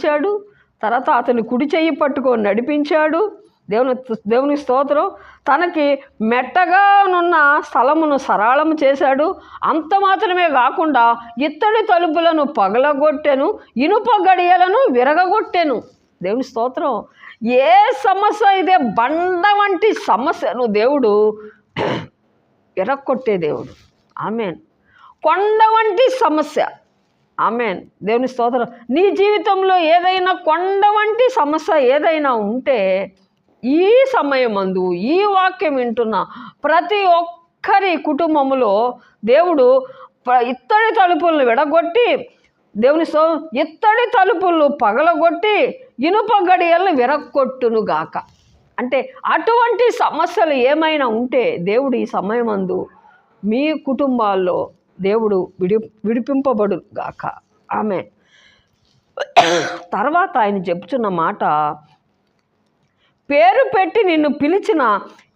ఇచ్చాడు. తర్వాత అతని కుడి చెయ్యి పట్టుకొని నడిపించాడు. దేవుని స్తోత్రం. తనకి మెట్టగానున్న స్థలమును సరళము చేశాడు. అంత మాత్రమే కాకుండా ఇత్తడి తలుపులను పగలగొట్టెను, ఇనుప గడియలను విరగగొట్టెను. దేవుని స్తోత్రం. ఏ సమస్య అయితే బండ వంటి సమస్యను దేవుడు విరగొట్టే దేవుడు. ఆమేన్. కొండ వంటి సమస్య. ఆమేన్. దేవుని స్తోత్రం. నీ జీవితంలో ఏదైనా కొండ వంటి సమస్య ఏదైనా ఉంటే ఈ సమయమందు ఈ వాక్యం వింటున్న ప్రతి ఒక్కరి కుటుంబంలో దేవుడు ఇత్తడి తలుపులను విడగొట్టి, దేవుని ఇత్తడి తలుపులు పగలగొట్టి ఇనుప గడియలను విరగొట్టునుగాక. అంటే అటువంటి సమస్యలు ఏమైనా ఉంటే దేవుడు ఈ సమయమందు మీ కుటుంబాల్లో దేవుడు విడిపింపబడుగాక. ఆమె తర్వాత ఆయన చెప్తున్న మాట, పేరు పెట్టి నిన్ను పిలిచిన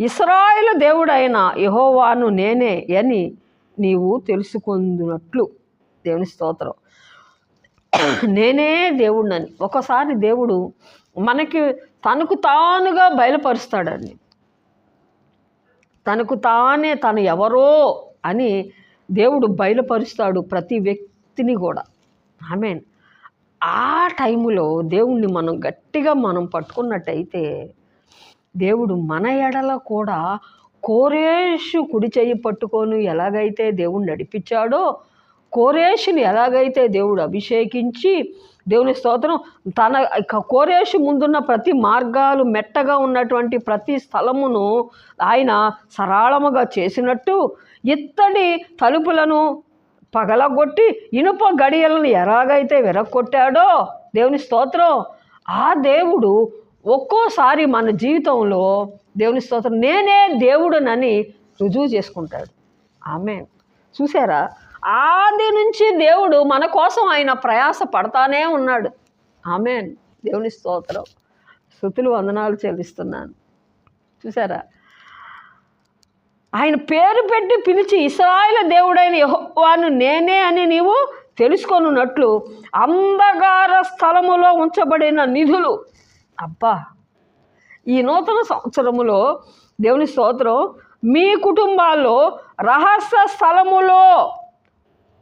ఇశ్రాయేలు దేవుడైన యెహోవాను నేనే అని నీవు తెలుసుకుందునట్లు. దేవుని స్తోత్రం. నేనే దేవుడినని ఒకసారి దేవుడు మనకి తనకు తానుగా బయలుపరుస్తాడండి. తనకు తానే తను ఎవరో అని దేవుడు బయలుపరుస్తాడు ప్రతి వ్యక్తిని కూడా. ఆమేన్. ఆ టైములో దేవుణ్ణి మనం గట్టిగా పట్టుకున్నట్టయితే దేవుడు మన ఎడల కూడా కోరేషు కుడి చెయ్యి పట్టుకొని ఎలాగైతే దేవుడు నడిపించాడో, కోరేషుని ఎలాగైతే దేవుడు అభిషేకించి, దేవుని స్తోత్రం, తన కోరేషు ముందున్న ప్రతి మార్గాలు మెట్టగా ఉన్నటువంటి ప్రతి స్థలమును ఆయన సరళముగా చేసినట్టు, ఇత్తడి తలుపులను పగలగొట్టి ఇనుప గడియలను ఎలాగైతే విరగొట్టాడో, దేవుని స్తోత్రం, ఆ దేవుడు ఒక్కోసారి మన జీవితంలో దేవుని స్తోత్రం నేనే దేవుడునని రుజువు చేసుకుంటాడు. ఆమేన్. చూసారా, ఆది నుంచి దేవుడు మన కోసం ఆయన ప్రయాస పడతానే ఉన్నాడు. ఆమేన్. దేవుని స్తోత్రం. స్తుతులు వందనాలు చెల్లిస్తున్నాను. చూసారా, ఆయన పేరు పెట్టి పిలిచి ఇశ్రాయేలు దేవుడైన యెహోవాను నేనే అని నీవు తెలుసుకొనున్నట్లు అంధకార స్థలములో ఉంచబడిన నిధులు. అబ్బా, ఈ నూతన సంవత్సరములో దేవుని స్తోత్రం, మీ కుటుంబాల్లో రహస్య స్థలములో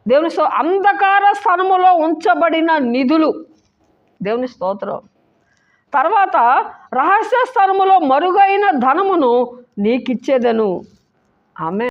దేవుని అంధకార స్థలములో ఉంచబడిన నిధులు. దేవుని స్తోత్రం. తర్వాత రహస్య స్థలములో మరుగైన ధనమును నీకిచ్చేదను. ఆమె